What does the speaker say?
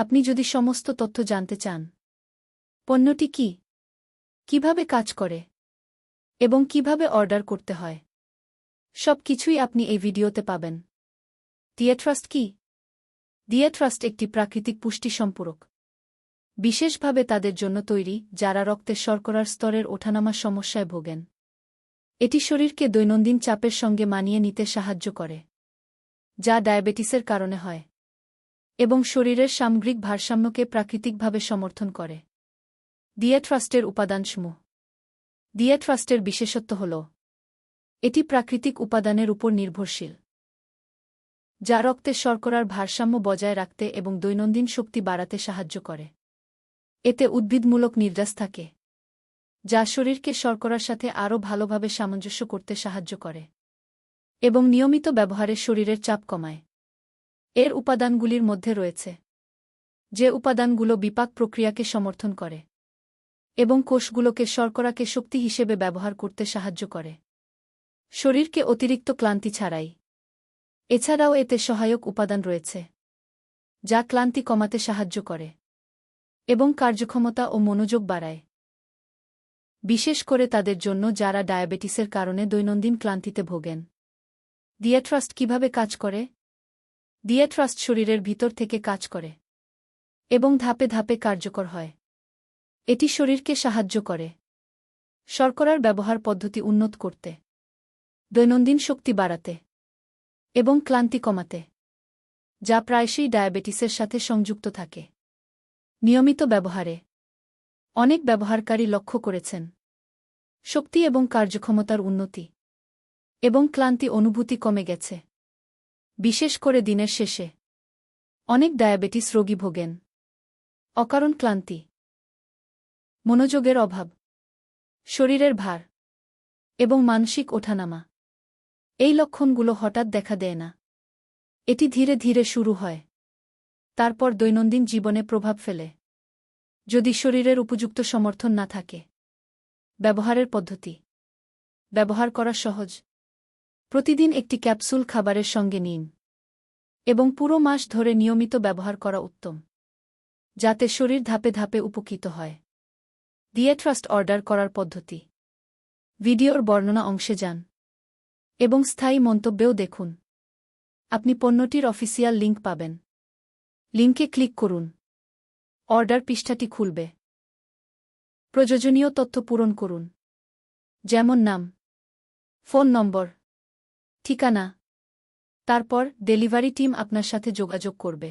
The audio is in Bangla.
আপনি যদি সমস্ত তথ্য জানতে চান, পণ্যটি কি, কিভাবে কাজ করে এবং কিভাবে অর্ডার করতে হয়, সব কিছুই আপনি এই ভিডিওতে পাবেন। ডিএট্রাস্ট কি? ডিএট্রাস্ট একটি প্রাকৃতিক পুষ্টি সম্পূরক, বিশেষভাবে তাদের জন্য তৈরি যারা রক্তের শর্করার স্তরের ওঠানামা সমস্যায় ভোগেন। এটি শরীরকে দৈনন্দিন চাপের সঙ্গে মানিয়ে নিতে সাহায্য করে, যা ডায়াবেটিসের কারণে হয়, এবং শরীরের সামগ্রিক ভারসাম্যকে প্রাকৃতিকভাবে সমর্থন করে। ডিএট্রাস্টের উপাদানসমূহ। ডিএট্রাস্টের বিশেষত্ব হল এটি প্রাকৃতিক উপাদানের উপর নির্ভরশীল, যা রক্তের শর্করার ভারসাম্য বজায় রাখতে এবং দৈনন্দিন শক্তি বাড়াতে সাহায্য করে। এতে উদ্ভিদমূলক নির্যাস থাকে, যা শরীরকে শর্করার সাথে আরও ভালোভাবে সামঞ্জস্য করতে সাহায্য করে এবং নিয়মিত ব্যবহারে শরীরের চাপ কমায়। এর উপাদানগুলির মধ্যে রয়েছে যে উপাদানগুলো বিপাক প্রক্রিয়াকে সমর্থন করে এবং কোষগুলোকে শর্করাকে শক্তি হিসেবে ব্যবহার করতে সাহায্য করে, শরীরকে অতিরিক্ত ক্লান্তি ছাড়াই। এছাড়াও এতে সহায়ক উপাদান রয়েছে যা ক্লান্তি কমাতে সাহায্য করে এবং কার্যক্ষমতা ও মনোযোগ বাড়ায়, বিশেষ করে তাদের জন্য যারা ডায়াবেটিসের কারণে দৈনন্দিন ক্লান্তিতে ভোগেন। ডিএট্রাস্ট কিভাবে কাজ করে? ডিএট্রাস্ট শরীরের ভিতর থেকে কাজ করে এবং ধাপে ধাপে কার্যকর হয়। এটি শরীরকে সাহায্য করে শর্করার ব্যবহার পদ্ধতি উন্নত করতে, দৈনন্দিন শক্তি বাড়াতে এবং ক্লান্তি কমাতে, যা প্রায়শই ডায়াবেটিসের সাথে সংযুক্ত থাকে। নিয়মিত ব্যবহারে অনেক ব্যবহারকারী লক্ষ্য করেছেন শক্তি এবং কার্যক্ষমতার উন্নতি এবং ক্লান্তি অনুভূতি কমে গেছে, বিশেষ করে দিনের শেষে। অনেক ডায়াবেটিস রোগী ভোগেন অকারণ ক্লান্তি, মনোযোগের অভাব, শরীরের ভার এবং মানসিক ওঠানামা। এই লক্ষণগুলো হঠাৎ দেখা দেয় না, এটি ধীরে ধীরে শুরু হয়, তারপর দৈনন্দিন জীবনে প্রভাব ফেলে যদি শরীরের উপযুক্ত সমর্থন না থাকে। ব্যবহারের পদ্ধতি। ব্যবহার করা সহজ। প্রতিদিন একটি ক্যাপসুল খাবারের সঙ্গে নিন এবং পুরো মাস ধরে নিয়মিত ব্যবহার করা উত্তম, যাতে শরীর ধাপে ধাপে উপকৃত হয়। ডিএট্রাস্ট অর্ডার করার পদ্ধতি। ভিডিওর বর্ণনা অংশে যান এবং স্থায়ী মন্তব্যেও দেখুন। আপনি পণ্যটির অফিসিয়াল লিঙ্ক পাবেন। লিঙ্কে ক্লিক করুন। অর্ডার পৃষ্ঠাটি খুলবে। প্রয়োজনীয় তথ্য পূরণ করুন, যেমন নাম, ফোন নম্বর, ঠিকানা। তারপর ডেলিভারি টিম আপনার সাথে যোগাযোগ করবে।